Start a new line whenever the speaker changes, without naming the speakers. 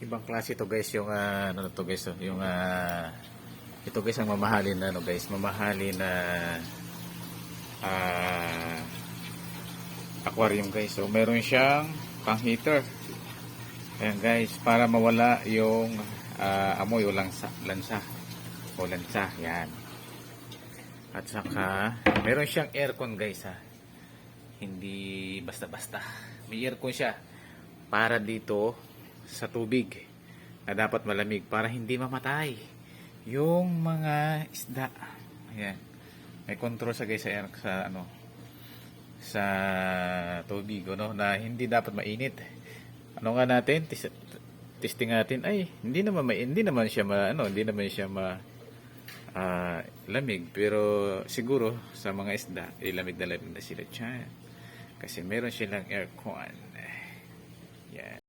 Ibang klase to guys, yung ano to guys, yung ito guys ang mamahalin na ano guys, mamahalin na ah, aquarium guys. So meron siyang pang heater. Ayan guys, para mawala yung amoy o lansa o lansa, yan. At saka meron siyang aircon guys ha. Hindi basta-basta. May aircon siya para dito sa tubig na dapat malamig para hindi mamatay yung mga isda. Ayan. May control sa guys sa ano sa tubig no, na hindi dapat mainit. Ano nga natin testing natin ay hindi naman siya lamig, pero siguro sa mga isda lamig na sila dyan kasi meron silang aircon. Yan.